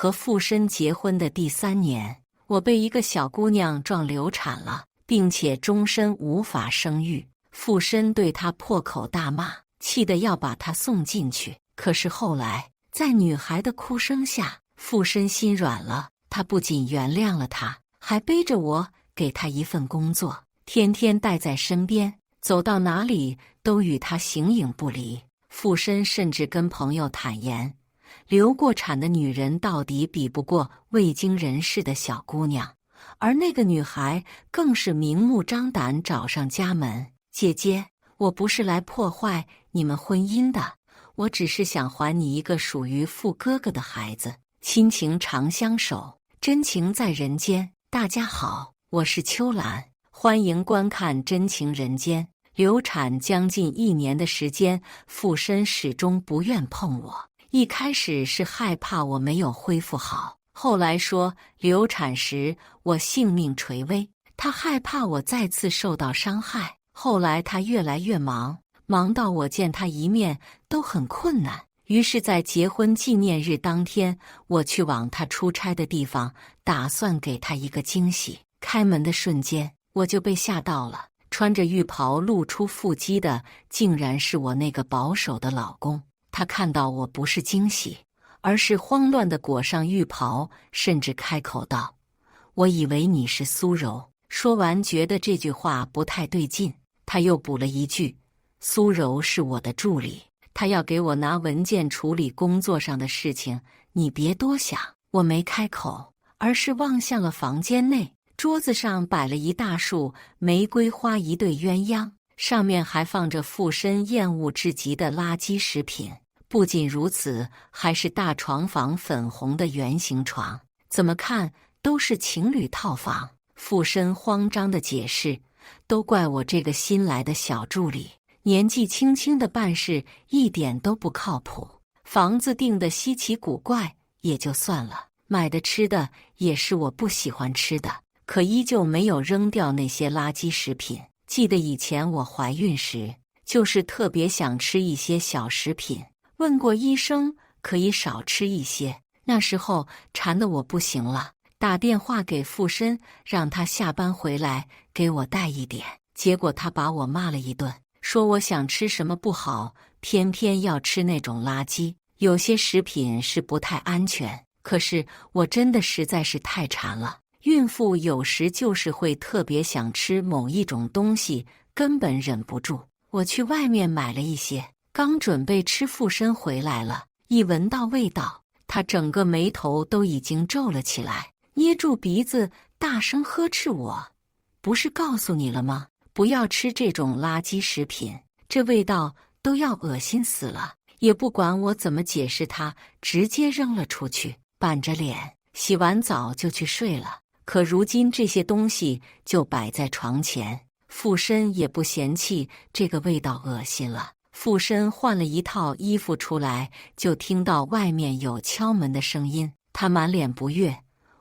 和富申结婚的第3年，我被一个小姑娘撞流产了，并且终身无法生育。富申对她破口大骂，气得要把她送进去。可是后来，在女孩的哭声下，富申心软了，他不仅原谅了她，还背着我给她一份工作，天天带在身边，走到哪里都与她形影不离。富申甚至跟朋友坦言，流过产的女人到底比不过未经人事的小姑娘，而那个女孩更是明目张胆找上家门。姐姐，我不是来破坏你们婚姻的，我只是想还你一个属于富哥哥的孩子。亲情长相守，真情在人间。大家好，我是秋兰，欢迎观看《真情人间》。流产将近1年的时间，富申始终不愿碰我。一开始是害怕我没有恢复好，后来说流产时我性命垂危，他害怕我再次受到伤害。后来他越来越忙，忙到我见他一面都很困难。于是在结婚纪念日当天，我去往他出差的地方，打算给他一个惊喜。开门的瞬间，我就被吓到了。穿着浴袍露出腹肌的，竟然是我那个保守的老公。他看到我不是惊喜，而是慌乱地裹上浴袍，甚至开口道：“我以为你是苏柔。”说完觉得这句话不太对劲，他又补了一句：“苏柔是我的助理，他要给我拿文件处理工作上的事情，你别多想。”我没开口，而是望向了房间内。桌子上摆了一大束玫瑰花，一对鸳鸯，上面还放着富申厌恶至极的垃圾食品。不仅如此，还是大床房粉红的圆形床，怎么看都是情侣套房。富申慌张地解释，都怪我这个新来的小助理，年纪轻轻的办事一点都不靠谱。房子定得稀奇古怪也就算了，买的吃的也是我不喜欢吃的，可依旧没有扔掉那些垃圾食品。记得以前我怀孕时，就是特别想吃一些小食品，问过医生可以少吃一些。那时候馋得我不行了，打电话给富申，让他下班回来给我带一点。结果他把我骂了一顿，说我想吃什么不好，偏偏要吃那种垃圾。有些食品是不太安全，可是我真的实在是太馋了。孕妇有时就是会特别想吃某一种东西，根本忍不住。我去外面买了一些，刚准备吃，富申回来了，一闻到味道，他整个眉头都已经皱了起来，捏住鼻子大声呵斥我：“不是告诉你了吗？不要吃这种垃圾食品，这味道都要恶心死了。”也不管我怎么解释，他直接扔了出去，板着脸洗完澡就去睡了。可如今这些东西就摆在床前，富申也不嫌弃这个味道恶心了。富申换了一套衣服出来，就听到外面有敲门的声音，他满脸不悦：“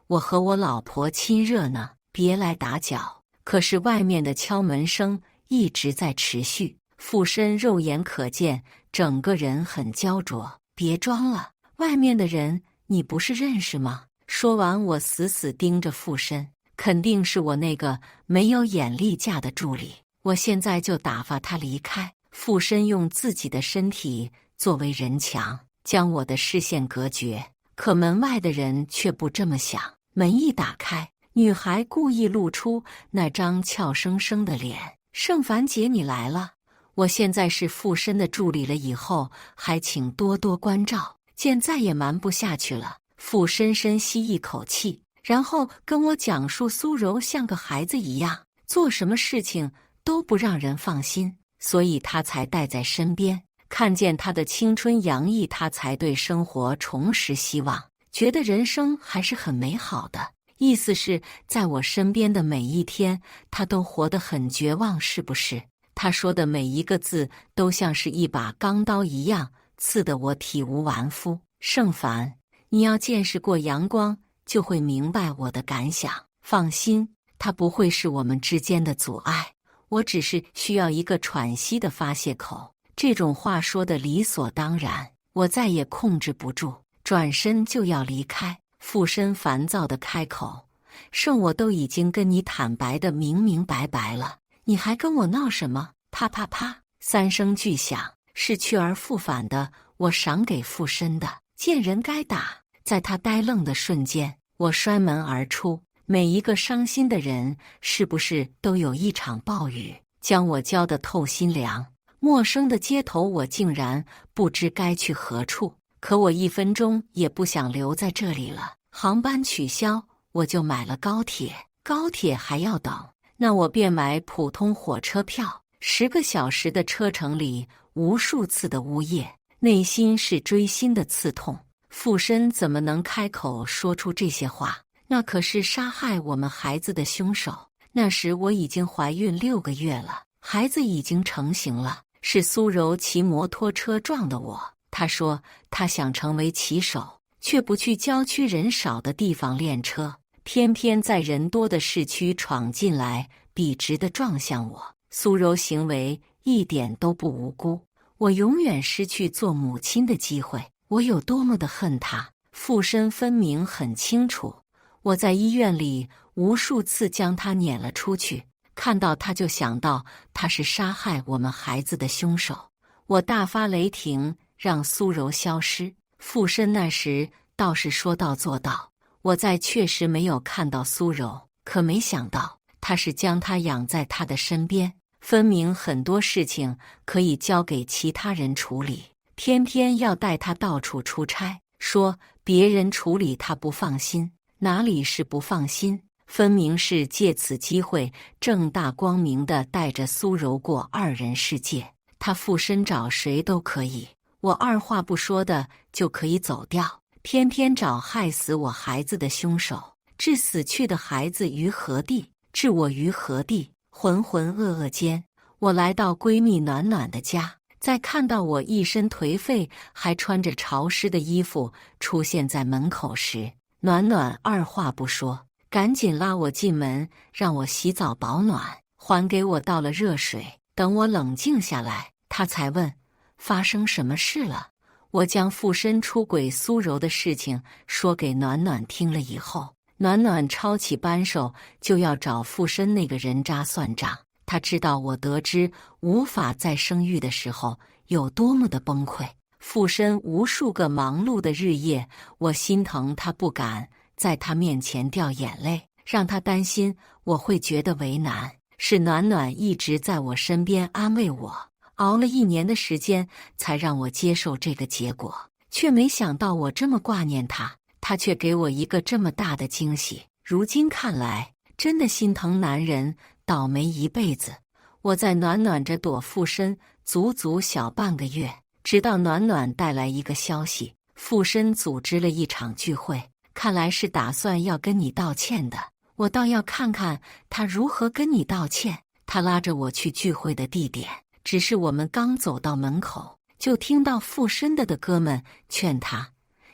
我和我老婆亲热呢，别来打搅。”可是外面的敲门声一直在持续，富申肉眼可见整个人很焦灼。“别装了，外面的人你不是认识吗？”说完，我死死盯着富申，肯定是我那个没有眼力架的助理，我现在就打发他离开。富申用自己的身体作为人墙，将我的视线隔绝，可门外的人却不这么想。门一打开，女孩故意露出那张俏生生的脸：“盛凡姐，你来了，我现在是富申的助理了，以后还请多多关照。”见再也瞒不下去了，富申深吸一口气，然后跟我讲述苏柔像个孩子一样，做什么事情都不让人放心，所以他才带在身边。看见他的青春洋溢，他才对生活重拾希望，觉得人生还是很美好的。意思是在我身边的每一天，他都活得很绝望，是不是？他说的每一个字都像是一把钢刀一样，刺得我体无完肤。盛凡，你要见识过阳光，就会明白我的感想。放心，他不会是我们之间的阻碍，我只是需要一个喘息的发泄口。这种话说的理所当然，我再也控制不住，转身就要离开。附身烦躁地开口：“圣我都已经跟你坦白的明明白白了，你还跟我闹什么？”啪啪啪，3声巨响，是去而复返的我赏给附身的，见人该打。在他呆愣的瞬间，我摔门而出。每一个伤心的人，是不是都有一场暴雨，将我浇得透心凉？陌生的街头，我竟然不知该去何处。可我1分钟也不想留在这里了。航班取消，我就买了高铁。高铁还要等，那我便买普通火车票。10个小时的车程里，无数次的呜咽，内心是锥心的刺痛。附身怎么能开口说出这些话？那可是杀害我们孩子的凶手。那时我已经怀孕6个月了，孩子已经成型了。是苏柔骑摩托车撞的我。他说他想成为骑手，却不去郊区人少的地方练车，偏偏在人多的市区闯进来，笔直地撞向我。苏柔行为一点都不无辜，我永远失去做母亲的机会。我有多么的恨他，附身分明很清楚。我在医院里无数次将他撵了出去，看到他就想到他是杀害我们孩子的凶手。我大发雷霆，让苏柔消失。附身那时倒是说到做到，我确实没有看到苏柔，可没想到他是将她养在他的身边，分明很多事情可以交给其他人处理，偏偏要带他到处出差，说别人处理他不放心。哪里是不放心，分明是借此机会正大光明地带着苏柔过2人世界。他附身找谁都可以，我二话不说的就可以走掉，偏偏找害死我孩子的凶手，置死去的孩子于何地，置我于何地？浑浑噩噩间，我来到闺蜜暖暖的家，在看到我一身颓废，还穿着潮湿的衣服出现在门口时，暖暖二话不说，赶紧拉我进门，让我洗澡保暖，还给我倒了热水。等我冷静下来，她才问发生什么事了。我将附身出轨苏柔的事情说给暖暖听了以后，暖暖抄起扳手就要找附身那个人渣算账。她知道我得知无法再生育的时候有多么的崩溃。附身无数个忙碌的日夜，我心疼她，不敢在她面前掉眼泪，让她担心我会觉得为难。是暖暖一直在我身边安慰我，熬了1年的时间才让我接受这个结果，却没想到我这么挂念她，她却给我一个这么大的惊喜。如今看来，真的心疼男人倒霉一辈子。我在暖暖着躲附身足足小半个月，直到暖暖带来一个消息，附身组织了一场聚会，看来是打算要跟你道歉的。我倒要看看他如何跟你道歉。他拉着我去聚会的地点，只是我们刚走到门口，就听到附身的哥们劝他：“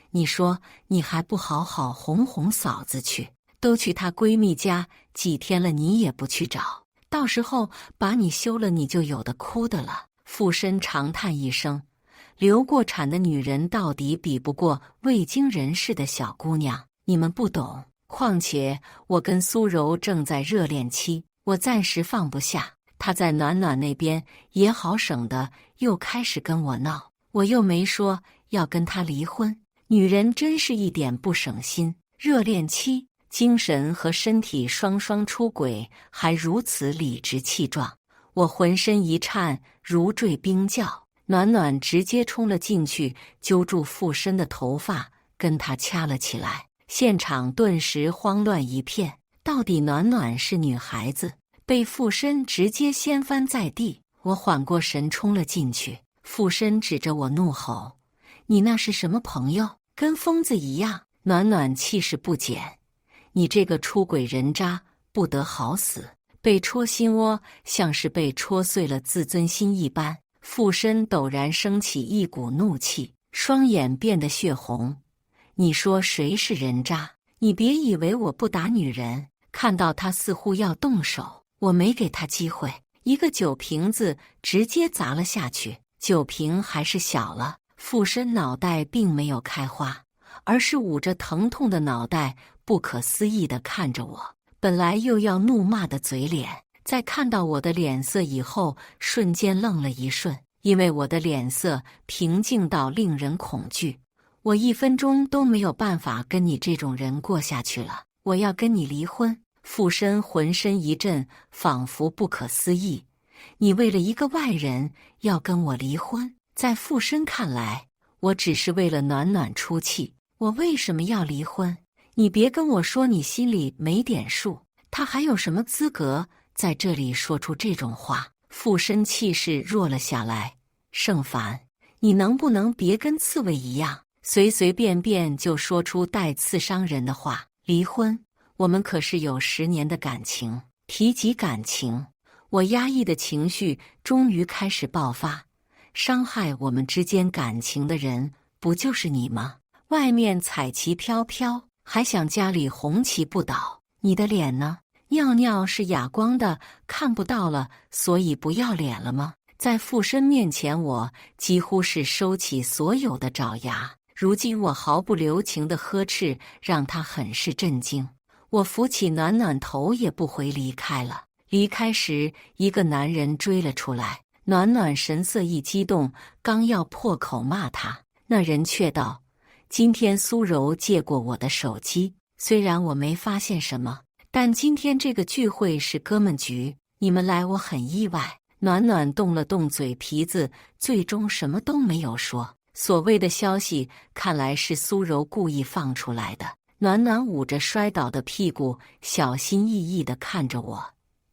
你说你还不好好哄哄嫂子去，都去她闺蜜家几天了，你也不去找，到时候把你休了，你就有的哭的了。”附身长叹一声：“流过产的女人到底比不过未经人事的小姑娘，你们不懂。况且我跟苏柔正在热恋期，我暂时放不下。她在暖暖那边也好省的，又开始跟我闹，我又没说要跟她离婚。女人真是一点不省心，热恋期，精神和身体双双出轨，还如此理直气壮。我浑身一颤，如坠冰窖。暖暖直接冲了进去，揪住附身的头发，跟他掐了起来。现场顿时慌乱一片，到底暖暖是女孩子，被附身直接掀翻在地。我缓过神冲了进去，附身指着我怒吼：“你那是什么朋友？跟疯子一样！”暖暖气势不减：“你这个出轨人渣，不得好死！”被戳心窝，像是被戳碎了自尊心一般。附身陡然升起一股怒气，双眼变得血红。你说谁是人渣？你别以为我不打女人。看到他似乎要动手，我没给他机会，一个酒瓶子直接砸了下去。酒瓶还是小了，附身脑袋并没有开花，而是捂着疼痛的脑袋，不可思议地看着我。本来又要怒骂的嘴脸，在看到我的脸色以后，瞬间愣了一瞬，因为我的脸色平静到令人恐惧。我1分钟都没有办法跟你这种人过下去了，我要跟你离婚。傅申浑身一震，仿佛不可思议。你为了一个外人要跟我离婚？在傅申看来，我只是为了暖暖出气。我为什么要离婚？你别跟我说你心里没点数。他还有什么资格在这里说出这种话？傅申气势弱了下来。盛凡，你能不能别跟刺猬一样，随随便便就说出带刺伤人的话？离婚？我们可是有10年的感情。提及感情，我压抑的情绪终于开始爆发。伤害我们之间感情的人，不就是你吗？外面彩旗飘飘，还想家里红旗不倒。你的脸呢？尿尿是哑光的，看不到了，所以不要脸了吗？在傅申面前，我几乎是收起所有的爪牙。如今我毫不留情的呵斥，让他很是震惊。我扶起暖暖头也不回离开了。离开时，一个男人追了出来。暖暖神色一激动，刚要破口骂他，那人却道：今天苏柔借过我的手机，虽然我没发现什么，但今天这个聚会是哥们局，你们来我很意外。暖暖动了动嘴皮子，最终什么都没有说。所谓的消息，看来是苏柔故意放出来的。暖暖捂着摔倒的屁股，小心翼翼地看着我。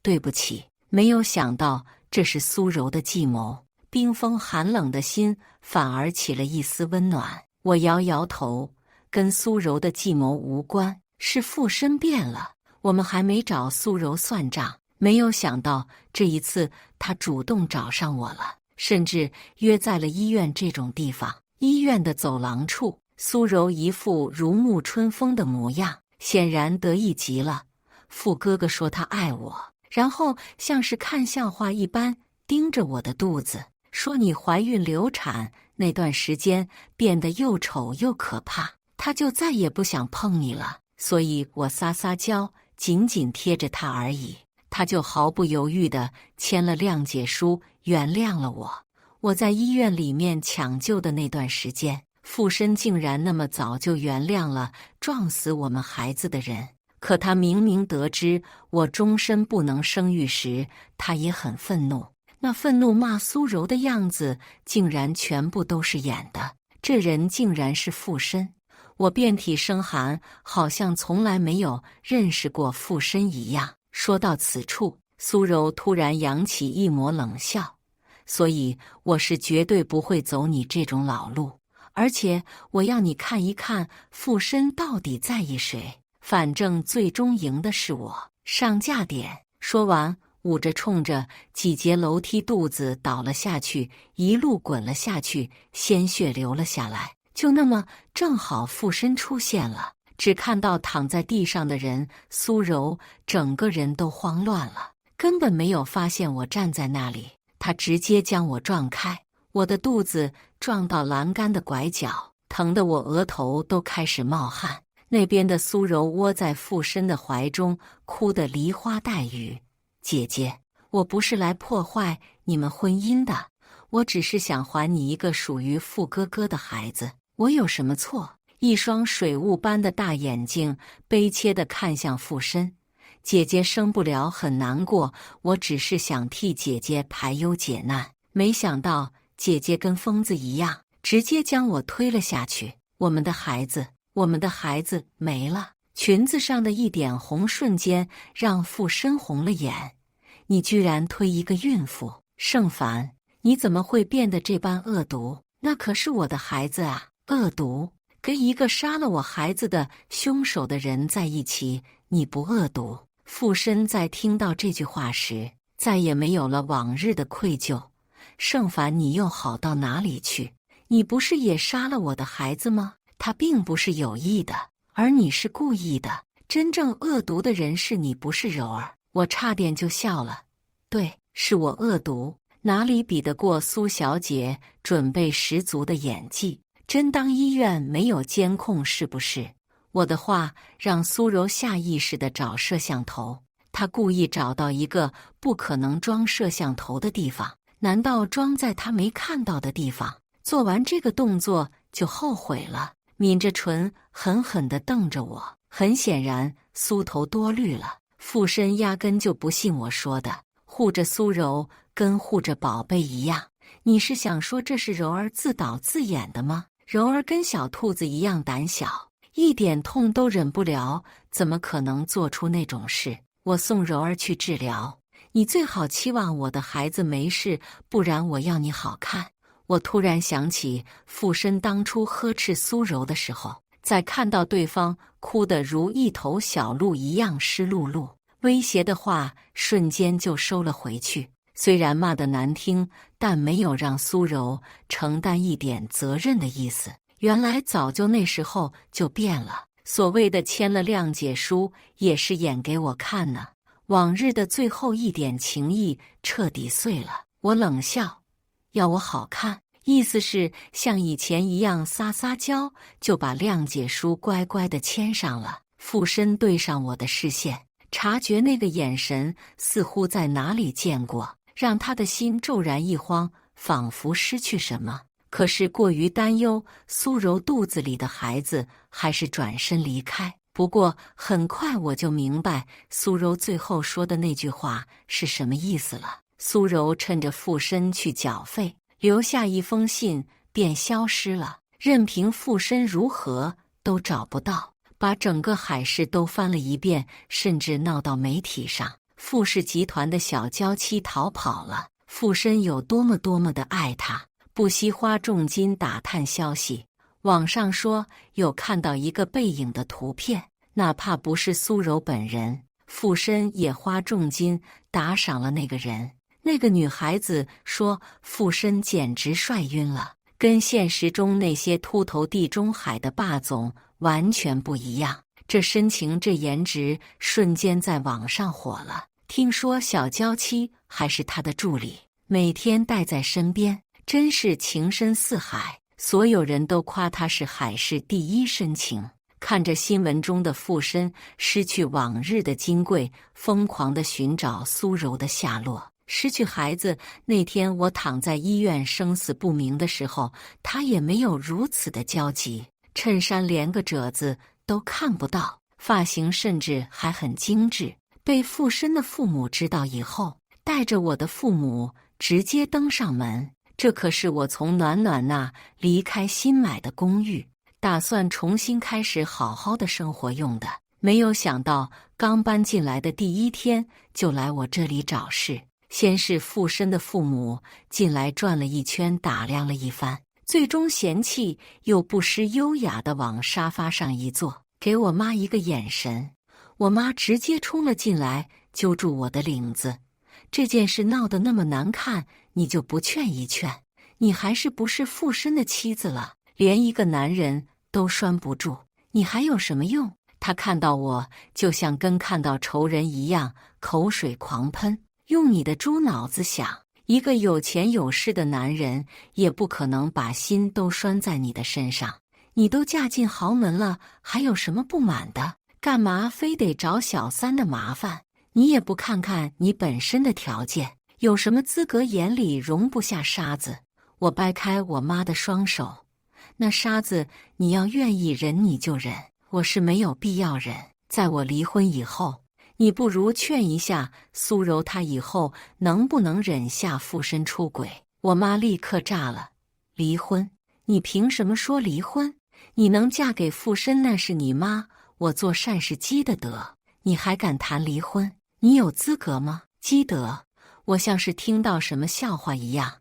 对不起，没有想到这是苏柔的计谋。冰封寒冷的心反而起了一丝温暖。我摇摇头，跟苏柔的计谋无关，是傅申变了。我们还没找苏柔算账，没有想到这一次他主动找上我了，甚至约在了医院这种地方。医院的走廊处，苏柔一副如沐春风的模样，显然得意极了。傅哥哥说他爱我，然后像是看笑话一般盯着我的肚子，说你怀孕流产那段时间变得又丑又可怕，他就再也不想碰你了，所以我撒撒娇，紧紧贴着他而已。他就毫不犹豫地签了谅解书，原谅了我。我在医院里面抢救的那段时间，傅申竟然那么早就原谅了撞死我们孩子的人。可他明明得知我终身不能生育时，他也很愤怒。那愤怒骂苏柔的样子，竟然全部都是演的。这人竟然是傅申。我遍体生寒，好像从来没有认识过傅申一样。说到此处，苏柔突然扬起一抹冷笑。所以我是绝对不会走你这种老路，而且我要你看一看傅申到底在意谁，反正最终赢的是我。上架点。说完，捂着冲着几节楼梯肚子倒了下去，一路滚了下去，鲜血流了下来。就那么正好傅申出现了，只看到躺在地上的人，苏柔整个人都慌乱了，根本没有发现我站在那里。他直接将我撞开，我的肚子撞到栏杆的拐角，疼得我额头都开始冒汗。那边的苏柔窝在傅申的怀中，哭得梨花带雨。姐姐，我不是来破坏你们婚姻的，我只是想还你一个属于傅哥哥的孩子，我有什么错？一双水雾般的大眼睛悲切地看向傅申。姐姐生不了很难过，我只是想替姐姐排忧解难，没想到姐姐跟疯子一样，直接将我推了下去。我们的孩子没了。裙子上的一点红瞬间让傅申红了眼。你居然推一个孕妇，盛凡，你怎么会变得这般恶毒？那可是我的孩子啊！恶毒？跟一个杀了我孩子的凶手的人在一起，你不恶毒？傅申在听到这句话时，再也没有了往日的愧疚。盛凡，你又好到哪里去？你不是也杀了我的孩子吗？他并不是有意的，而你是故意的。真正恶毒的人是你，不是柔儿。我差点就笑了。对，是我恶毒，哪里比得过苏小姐准备十足的演技？真当医院没有监控是不是？我的话让苏柔下意识地找摄像头，她故意找到一个不可能装摄像头的地方，难道装在她没看到的地方？做完这个动作就后悔了，抿着唇狠狠地瞪着我。很显然，苏头多虑了。附身压根就不信我说的，护着苏柔跟护着宝贝一样。你是想说这是柔儿自导自演的吗？柔儿跟小兔子一样胆小，一点痛都忍不了，怎么可能做出那种事？我送柔儿去治疗，你最好期望我的孩子没事，不然我要你好看。我突然想起附身当初呵斥苏柔的时候，在看到对方哭得如一头小鹿一样湿漉漉，威胁的话瞬间就收了回去。虽然骂得难听，但没有让苏柔承担一点责任的意思。原来早就那时候就变了，所谓的签了谅解书也是演给我看呢。往日的最后一点情谊彻底碎了。我冷笑，要我好看，意思是像以前一样撒撒娇，就把谅解书乖乖地签上了。附身对上我的视线，察觉那个眼神似乎在哪里见过，让他的心骤然一慌，仿佛失去什么。可是过于担忧苏柔肚子里的孩子，还是转身离开。不过很快我就明白苏柔最后说的那句话是什么意思了。苏柔趁着附身去缴费，留下一封信便消失了，任凭附身如何都找不到，把整个海市都翻了一遍，甚至闹到媒体上。富氏集团的小娇妻逃跑了，附身有多么的爱她，不惜花重金打探消息。网上说有看到一个背影的图片，哪怕不是苏柔本人，附身也花重金打赏了那个人。那个女孩子说附身简直帅晕了，跟现实中那些秃头地中海的霸总完全不一样。这深情这颜值瞬间在网上火了。听说小娇妻还是他的助理，每天带在身边，真是情深似海。所有人都夸他是海市第一深情。看着新闻中的附身失去往日的金贵，疯狂地寻找苏柔的下落。失去孩子那天，我躺在医院生死不明的时候，他也没有如此的焦急。衬衫连个褶子都看不到，发型甚至还很精致。被附身的父母知道以后，带着我的父母直接登上门。这可是我从暖暖那离开新买的公寓，打算重新开始好好的生活用的。没有想到刚搬进来的第一天就来我这里找事。先是附身的父母进来转了一圈，打量了一番，最终嫌弃又不失优雅地往沙发上一坐，给我妈一个眼神。我妈直接冲了进来，揪住我的领子。这件事闹得那么难看，你就不劝一劝？你还是不是附身的妻子了？连一个男人都拴不住，你还有什么用？她看到我就像跟看到仇人一样，口水狂喷。用你的猪脑子想，一个有钱有势的男人也不可能把心都拴在你的身上。你都嫁进豪门了，还有什么不满的？干嘛非得找小三的麻烦？你也不看看你本身的条件，有什么资格眼里容不下沙子？我掰开我妈的双手，那沙子你要愿意忍你就忍，我是没有必要忍。在我离婚以后，你不如劝一下苏柔，她以后能不能忍下附身出轨？我妈立刻炸了，离婚？你凭什么说离婚？你能嫁给附身那是你妈，我做善事积的德，你还敢谈离婚？你有资格吗？积德？我像是听到什么笑话一样。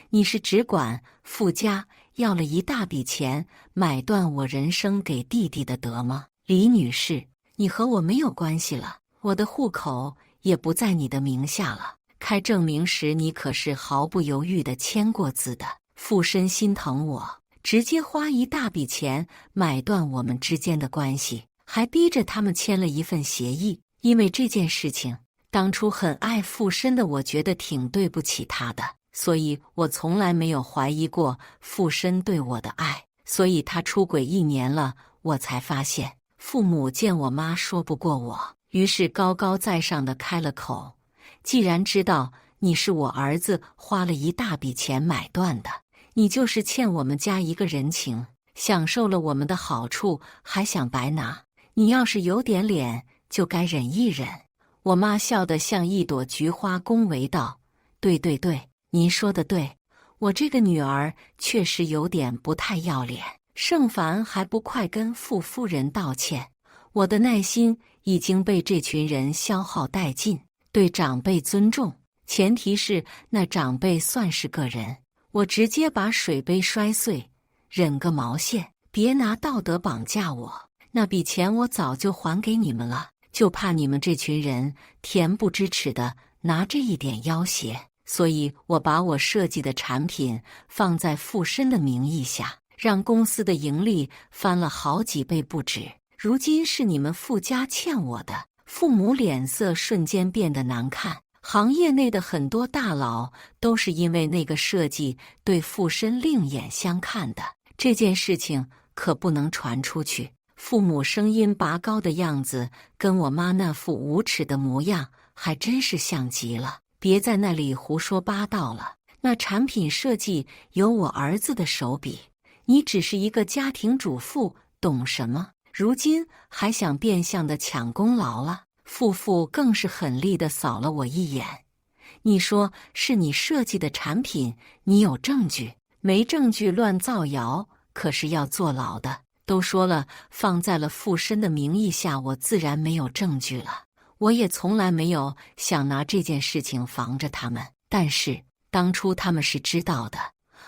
你是只管附家要了一大笔钱，买断我人生给弟弟的德吗？李女士，你和我没有关系了，我的户口也不在你的名下了。开证明时你可是毫不犹豫地签过字的。附身心疼我，直接花一大笔钱买断我们之间的关系，还逼着他们签了一份协议。因为这件事情，当初很爱附身的我觉得挺对不起他的，所以我从来没有怀疑过附身对我的爱。所以他出轨1年了，我才发现。父母见我妈说不过我，于是高高在上的开了口：既然知道你是我儿子花了一大笔钱买断的，你就是欠我们家一个人情，享受了我们的好处还想白拿，你要是有点脸就该忍一忍。我妈笑得像一朵菊花，恭维道：对对对，您说的对，我这个女儿确实有点不太要脸，盛凡还不快跟傅夫人道歉。我的耐心已经被这群人消耗殆尽，对长辈尊重，前提是那长辈算是个人。我直接把水杯摔碎，忍个毛线，别拿道德绑架我，那笔钱我早就还给你们了，就怕你们这群人恬不知耻的拿这一点要挟，所以我把我设计的产品放在附身的名义下，让公司的盈利翻了好几倍不止。如今是你们傅家欠我的。父母脸色瞬间变得难看，行业内的很多大佬都是因为那个设计对附身另眼相看的，这件事情可不能传出去。父母声音拔高的样子，跟我妈那副无耻的模样还真是像极了。别在那里胡说八道了，那产品设计有我儿子的手笔，你只是一个家庭主妇，懂什么？如今还想变相的抢功劳了。父更是狠厉地扫了我一眼。你说是你设计的产品，你有证据？没证据乱造谣，可是要坐牢的。都说了，放在了附身的名义下，我自然没有证据了。我也从来没有想拿这件事情防着他们，但是当初他们是知道的，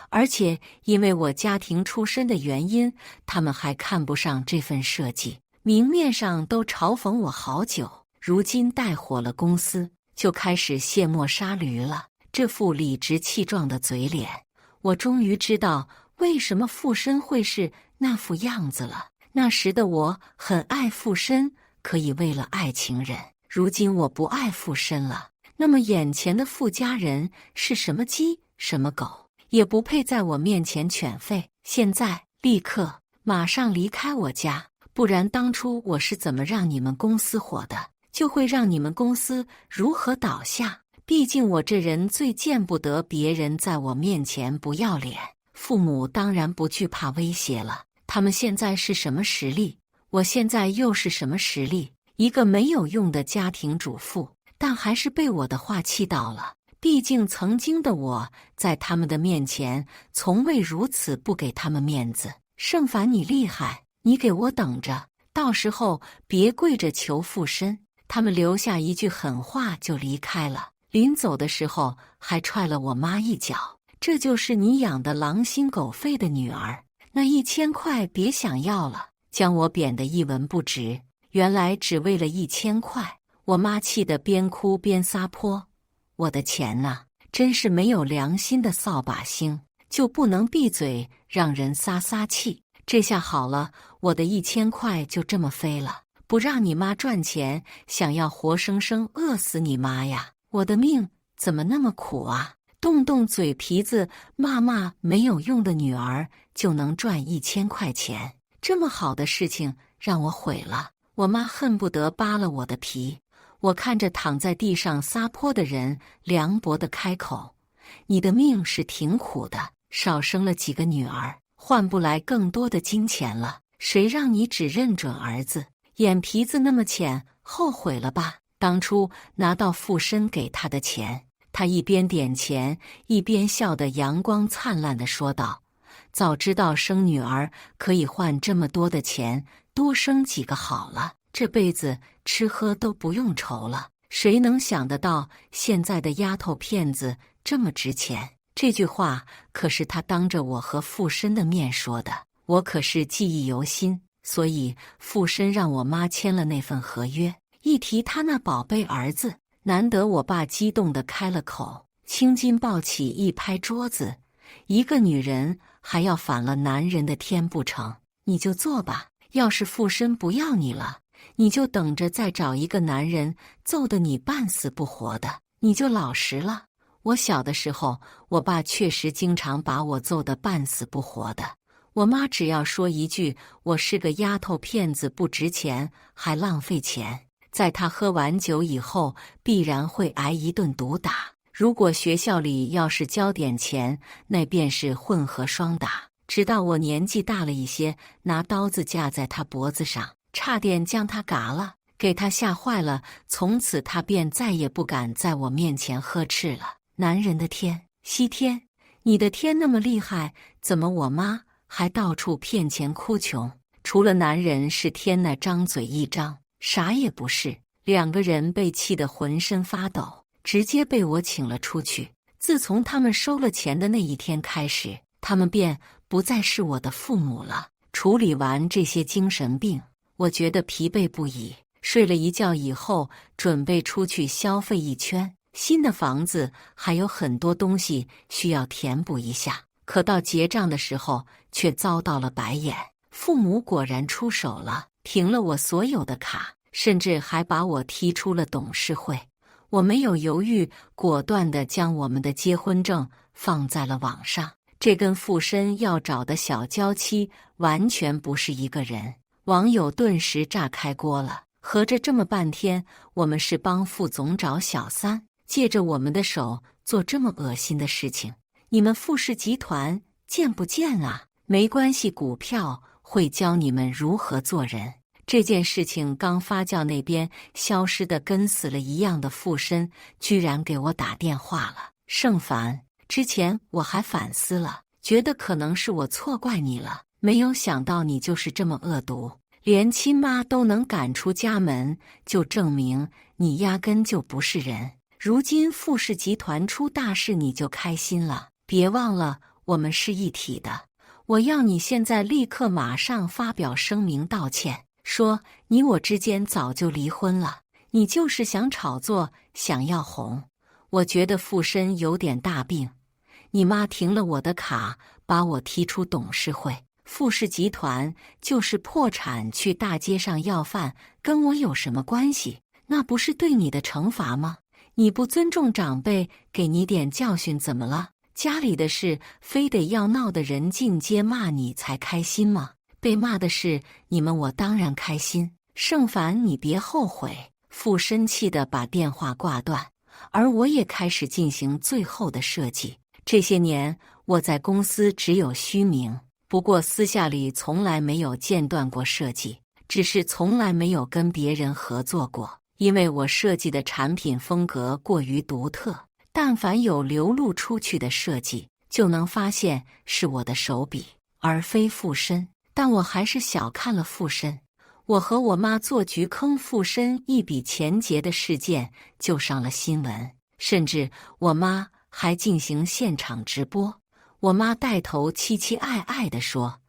而且因为我家庭出身的原因，他们还看不上这份设计，明面上都嘲讽我好久，如今带火了公司，就开始卸磨杀驴了。这副理直气壮的嘴脸，我终于知道为什么附身会是那副样子了。那时的我很爱附身，可以为了爱情忍，如今我不爱附身了，那么眼前的傅家人是什么鸡什么狗，也不配在我面前犬吠。现在立刻马上离开我家，不然当初我是怎么让你们公司火的，就会让你们公司如何倒下。毕竟我这人最见不得别人在我面前不要脸。父母当然不惧怕威胁了，他们现在是什么实力，我现在又是什么实力？一个没有用的家庭主妇，但还是被我的话气到了。毕竟曾经的我在他们的面前从未如此不给他们面子。盛凡，你厉害，你给我等着，到时候别跪着求附身。他们留下一句狠话就离开了，临走的时候还踹了我妈一脚。这就是你养的狼心狗肺的女儿，那1000块别想要了，将我贬得一文不值。原来只为了1000块，我妈气得边哭边撒泼。我的钱呐，真是没有良心的扫把星，就不能闭嘴让人撒气？这下好了，我的1000块就这么飞了，不让你妈赚钱，想要活生生饿死你妈呀！我的命怎么那么苦啊？动动嘴皮子骂没有用的女儿就能赚1000块钱，这么好的事情让我毁了。我妈恨不得扒了我的皮。我看着躺在地上撒泼的人，凉薄地开口：你的命是挺苦的，少生了几个女儿，换不来更多的金钱了。谁让你只认准儿子，眼皮子那么浅，后悔了吧？当初拿到附身给他的钱。他一边点钱，一边笑得阳光灿烂地说道：早知道生女儿可以换这么多的钱，多生几个好了，这辈子吃喝都不用愁了。谁能想得到现在的丫头片子这么值钱？这句话可是他当着我和附身的面说的，我可是记忆犹新。所以附身让我妈签了那份合约。一提他那宝贝儿子，难得我爸激动地开了口，青筋暴起，一拍桌子：一个女人还要反了男人的天不成？你就做吧，要是附身不要你了，你就等着再找一个男人揍得你半死不活的，你就老实了。我小的时候，我爸确实经常把我揍得半死不活的，我妈只要说一句我是个丫头片子不值钱，还浪费钱，在她喝完酒以后必然会挨一顿毒打。如果学校里要是交点钱，那便是混合双打。直到我年纪大了一些，拿刀子架在她脖子上，差点将她嘎了，给她吓坏了。从此她便再也不敢在我面前呵斥了。男人的天，西天，你的天那么厉害，怎么我妈还到处骗钱哭穷？除了男人是天那张嘴一张，啥也不是。两个人被气得浑身发抖，直接被我请了出去。自从他们收了钱的那一天开始，他们便不再是我的父母了。处理完这些精神病，我觉得疲惫不已。睡了一觉以后，准备出去消费一圈。新的房子还有很多东西需要填补一下，可到结账的时候却遭到了白眼。父母果然出手了，停了我所有的卡，甚至还把我踢出了董事会。我没有犹豫，果断地将我们的结婚证放在了网上。这跟附身要找的小娇妻完全不是一个人，网友顿时炸开锅了。合着这么半天，我们是帮副总找小三，借着我们的手做这么恶心的事情，你们富氏集团贱不贱啊？没关系，股票会教你们如何做人。这件事情刚发酵，那边消失的跟死了一样的附身居然给我打电话了。盛凡，之前我还反思了，觉得可能是我错怪你了，没有想到你就是这么恶毒，连亲妈都能赶出家门，就证明你压根就不是人。如今富氏集团出大事，你就开心了？别忘了我们是一体的。我要你现在立刻马上发表声明道歉，说你我之间早就离婚了，你就是想炒作，想要红。我觉得附身有点大病，你妈停了我的卡，把我踢出董事会。富氏集团就是破产去大街上要饭，跟我有什么关系？那不是对你的惩罚吗？你不尊重长辈，给你点教训怎么了？家里的事非得要闹得人尽皆骂你才开心吗？被骂的是你们，我当然开心。盛凡，你别后悔。父生气地把电话挂断，而我也开始进行最后的设计。这些年我在公司只有虚名，不过私下里从来没有间断过设计，只是从来没有跟别人合作过，因为我设计的产品风格过于独特。但凡有流露出去的设计，就能发现是我的手笔，而非附身。但我还是小看了附身。我和我妈做局坑附身一笔钱劫的事件就上了新闻，甚至我妈还进行现场直播。我妈带头期期爱爱地说，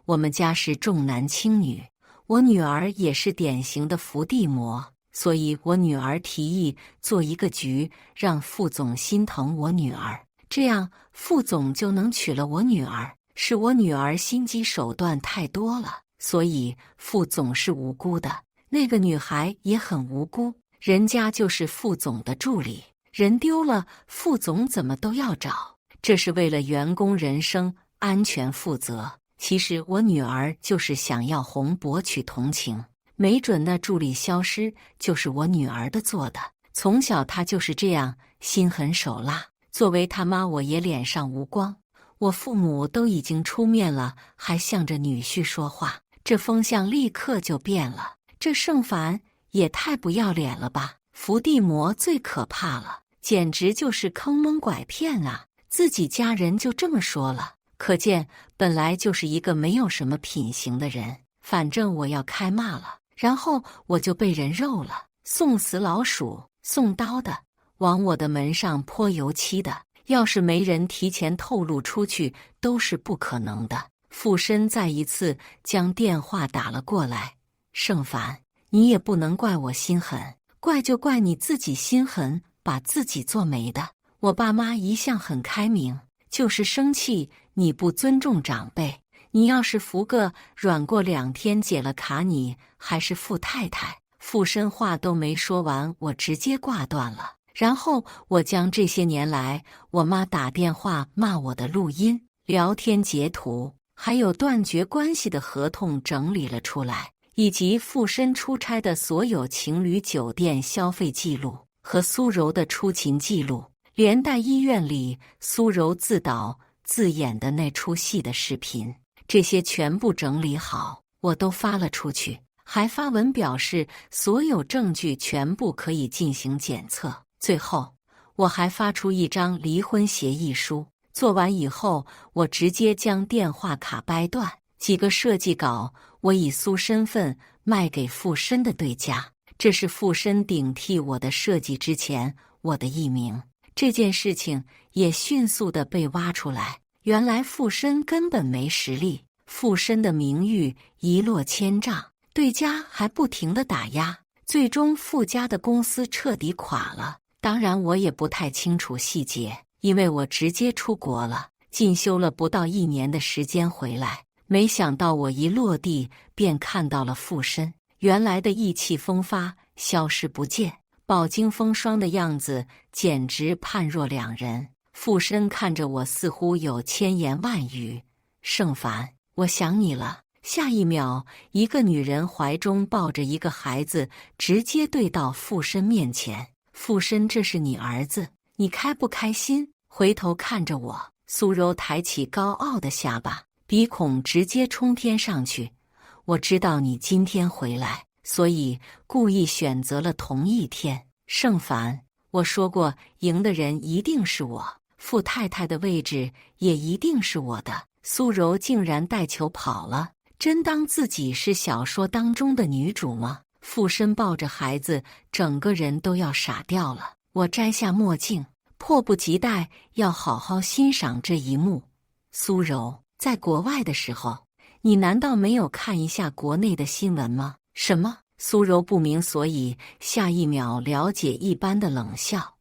我们家是重男轻女，我女儿也是典型的伏地魔，所以我女儿提议做一个局，让副总心疼我女儿，这样副总就能娶了我女儿。是我女儿心机手段太多了，所以副总是无辜的。那个女孩也很无辜，人家就是副总的助理，人丢了副总怎么都要找，这是为了员工人身安全负责。其实我女儿就是想要红博取同情，没准那助理消失就是我女儿的做的。从小她就是这样，心狠手辣。作为她妈，我也脸上无光。我父母都已经出面了，还向着女婿说话，这风向立刻就变了。这盛凡也太不要脸了吧！伏地魔最可怕了，简直就是坑蒙拐骗啊！自己家人就这么说了，可见本来就是一个没有什么品行的人。反正我要开骂了，然后我就被人肉了，送死老鼠，送刀的，往我的门上泼油漆的。要是没人提前透露出去，都是不可能的。附身再一次将电话打了过来。盛凡，你也不能怪我心狠，怪就怪你自己心狠，把自己做没的。我爸妈一向很开明，就是生气你不尊重长辈。你要是服个软过2天解了卡，你还是富太太。附身话都没说完，我直接挂断了。然后我将这些年来我妈打电话骂我的录音、聊天截图还有断绝关系的合同整理了出来，以及附身出差的所有情侣酒店消费记录和苏柔的出勤记录，连带医院里苏柔自导自演的那出戏的视频，这些全部整理好，我都发了出去，还发文表示所有证据全部可以进行检测。最后，我还发出一张离婚协议书。做完以后，我直接将电话卡掰断，几个设计稿我以苏身份卖给附身的对家，这是附身顶替我的设计之前我的艺名。这件事情也迅速地被挖出来，原来附身根本没实力，附身的名誉一落千丈，对家还不停地打压，最终附家的公司彻底垮了。当然我也不太清楚细节，因为我直接出国了，进修了不到1年的时间回来，没想到我一落地便看到了附身，原来的意气风发消失不见，饱经风霜的样子简直判若两人。附身看着我似乎有千言万语，盛凡，我想你了。下一秒，一个女人怀中抱着一个孩子，直接对到附身面前。附身，这是你儿子，你开不开心？回头看着我，苏柔抬起高傲的下巴，鼻孔直接冲天上去。我知道你今天回来，所以故意选择了同一天。盛凡，我说过，赢的人一定是我，富太太的位置也一定是我的。苏柔竟然带球跑了，真当自己是小说当中的女主吗？附身抱着孩子，整个人都要傻掉了。我摘下墨镜，迫不及待要好好欣赏这一幕。苏柔，在国外的时候，你难道没有看一下国内的新闻吗？什么？苏柔不明所以，下一秒了解一般的冷笑。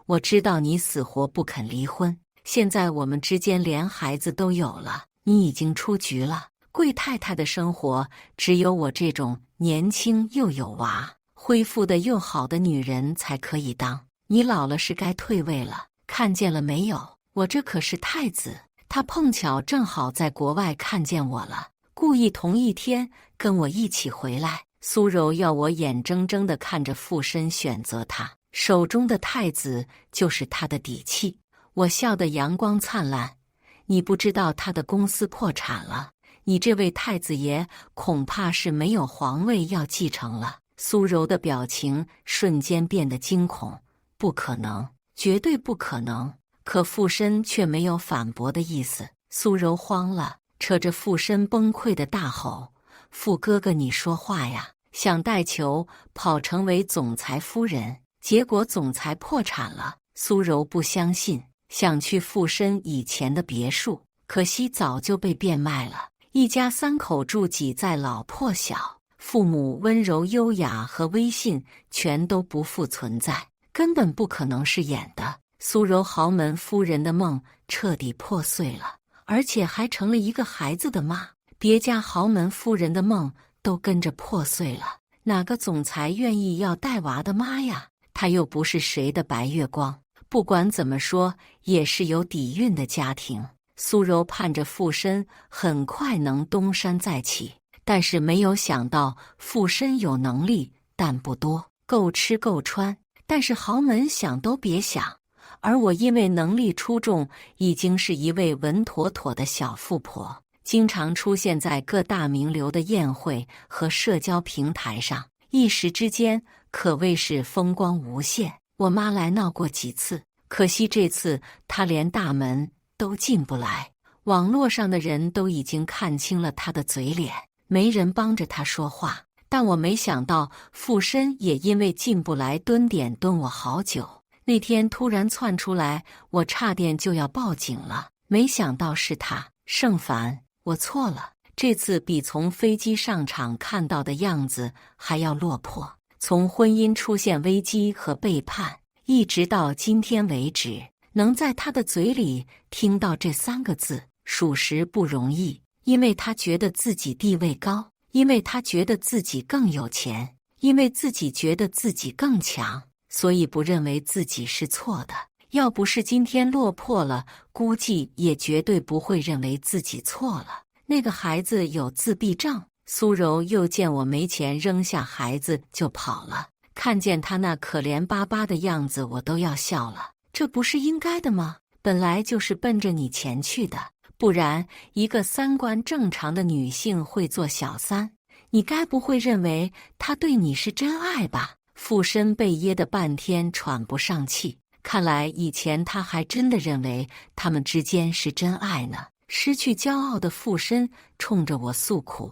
我知道你死活不肯离婚，现在我们之间连孩子都有了，你已经出局了。贵太太的生活只有我这种年轻又有娃、恢复的又好的女人才可以当。你老了是该退位了，看见了没有？我这可是太子。他碰巧正好在国外看见我了，故意同一天跟我一起回来。苏柔要我眼睁睁地看着附身选择他，手中的太子就是他的底气。我笑得阳光灿烂。你不知道他的公司破产了，你这位太子爷恐怕是没有皇位要继承了。苏柔的表情瞬间变得惊恐。不可能，绝对不可能。可附身却没有反驳的意思。苏柔慌了，扯着附身崩溃的大吼：附哥哥，你说话呀！想带球跑成为总裁夫人，结果总裁破产了。苏柔不相信，想去附身以前的别墅，可惜早就被变卖了。一家3口住挤在老破小，父母温柔优雅和威信全都不复存在，根本不可能是演的。苏柔豪门夫人的梦彻底破碎了，而且还成了一个孩子的妈。别家豪门夫人的梦都跟着破碎了，哪个总裁愿意要带娃的妈呀？她又不是谁的白月光，不管怎么说也是有底蕴的家庭。苏柔盼着附身很快能东山再起，但是没有想到附身有能力，但不多，够吃够穿，但是豪门想都别想。而我因为能力出众，已经是一位稳妥妥的小富婆，经常出现在各大名流的宴会和社交平台上，一时之间可谓是风光无限。我妈来闹过几次，可惜这次她连大门都进不来。网络上的人都已经看清了她的嘴脸，没人帮着她说话。但我没想到附身也因为进不来蹲点蹲我好久。那天突然窜出来，我差点就要报警了。没想到是他，盛凡，我错了。这次比从飞机上场看到的样子还要落魄。从婚姻出现危机和背叛，一直到今天为止，能在他的嘴里听到这3个字，属实不容易。因为他觉得自己地位高，因为他觉得自己更有钱，因为自己觉得自己更强。所以不认为自己是错的，要不是今天落魄了，估计也绝对不会认为自己错了。那个孩子有自闭症。苏柔又见我没钱，扔下孩子就跑了。看见他那可怜巴巴的样子，我都要笑了。这不是应该的吗？本来就是奔着你钱去的，不然一个三观正常的女性会做小三，你该不会认为他对你是真爱吧？附身被噎得半天喘不上气，看来以前他还真的认为他们之间是真爱呢。失去骄傲的附身冲着我诉苦，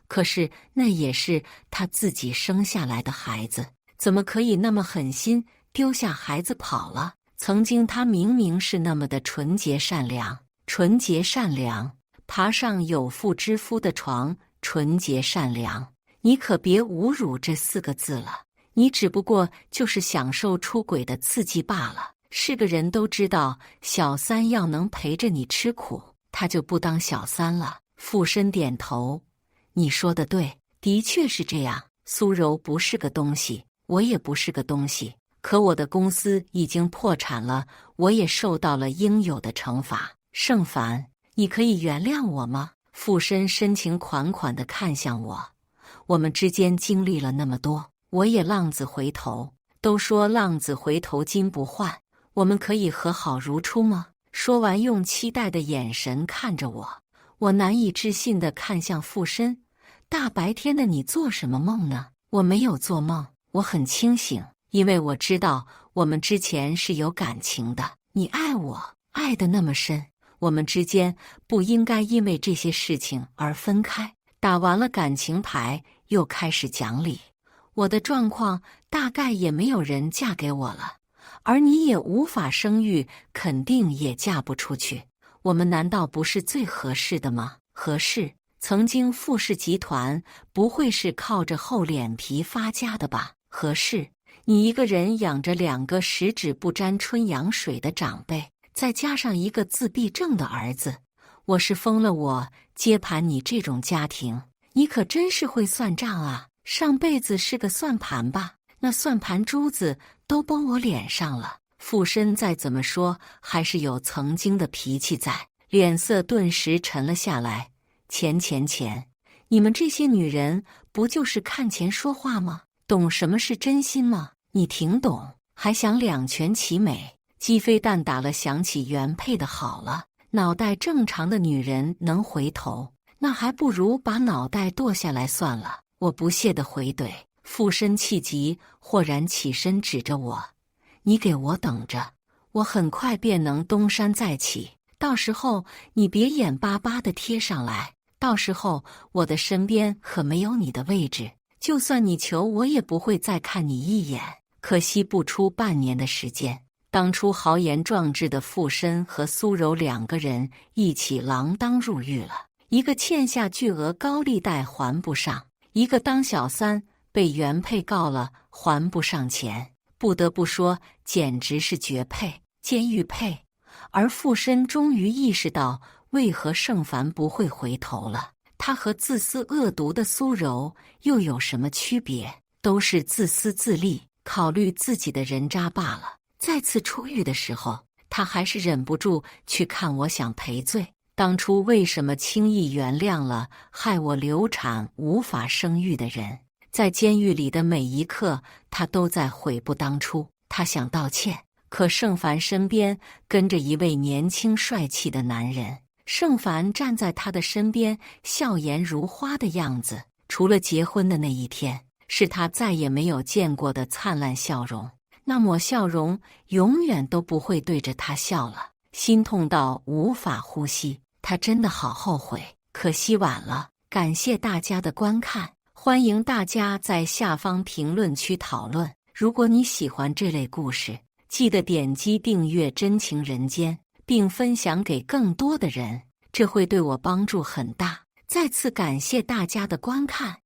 可是那也是他自己生下来的孩子，怎么可以那么狠心丢下孩子跑了？曾经他明明是那么的纯洁善良，纯洁善良，爬上有妇之夫的床，纯洁善良。你可别侮辱这4个字了，你只不过就是享受出轨的刺激罢了。是个人都知道，小三要能陪着你吃苦，他就不当小三了。附身点头，你说的对，的确是这样。苏柔不是个东西，我也不是个东西，可我的公司已经破产了，我也受到了应有的惩罚。盛凡，你可以原谅我吗？附身深情款款地看向我，我们之间经历了那么多，我也浪子回头，都说浪子回头金不换，我们可以和好如初吗？说完用期待的眼神看着我，我难以置信地看向附身，大白天的你做什么梦呢？我没有做梦，我很清醒，因为我知道我们之前是有感情的，你爱我，爱得那么深，我们之间不应该因为这些事情而分开。打完了感情牌，又开始讲理。我的状况大概也没有人嫁给我了，而你也无法生育，肯定也嫁不出去。我们难道不是最合适的吗？合适？曾经富士集团不会是靠着厚脸皮发家的吧？合适？你一个人养着2个十指不沾春阳水的长辈，再加上一个自闭症的儿子，我是疯了，我接盘你这种家庭，你可真是会算账啊！上辈子是个算盘吧？那算盘珠子都崩我脸上了。附身再怎么说还是有曾经的脾气在，脸色顿时沉了下来。钱，你们这些女人不就是看钱说话吗？懂什么是真心吗？你挺懂，还想两全其美。鸡飞蛋打了，想起原配的好了。脑袋正常的女人能回头，那还不如把脑袋剁下来算了。我不屑地回怼。附身气急，豁然起身指着我，你给我等着，我很快便能东山再起，到时候你别眼巴巴地贴上来，到时候我的身边可没有你的位置，就算你求我也不会再看你一眼。可惜不出半年的时间，当初豪言壮志的附身和苏柔2个人一起锒铛入狱了，一个欠下巨额高利贷还不上，一个当小三被原配告了还不上钱，不得不说简直是绝配，监狱配。而附身终于意识到为何盛凡不会回头了，他和自私恶毒的苏柔又有什么区别？都是自私自利，考虑自己的人渣罢了。再次出狱的时候，他还是忍不住去看我，想赔罪。当初为什么轻易原谅了害我流产无法生育的人？在监狱里的每一刻，他都在悔不当初。他想道歉，可盛凡身边跟着一位年轻帅气的男人。盛凡站在他的身边，笑颜如花的样子，除了结婚的那一天，是他再也没有见过的灿烂笑容。那抹笑容永远都不会对着他笑了。心痛到无法呼吸，他真的好后悔，可惜晚了。感谢大家的观看，欢迎大家在下方评论区讨论。如果你喜欢这类故事，记得点击订阅真情人间，并分享给更多的人，这会对我帮助很大。再次感谢大家的观看。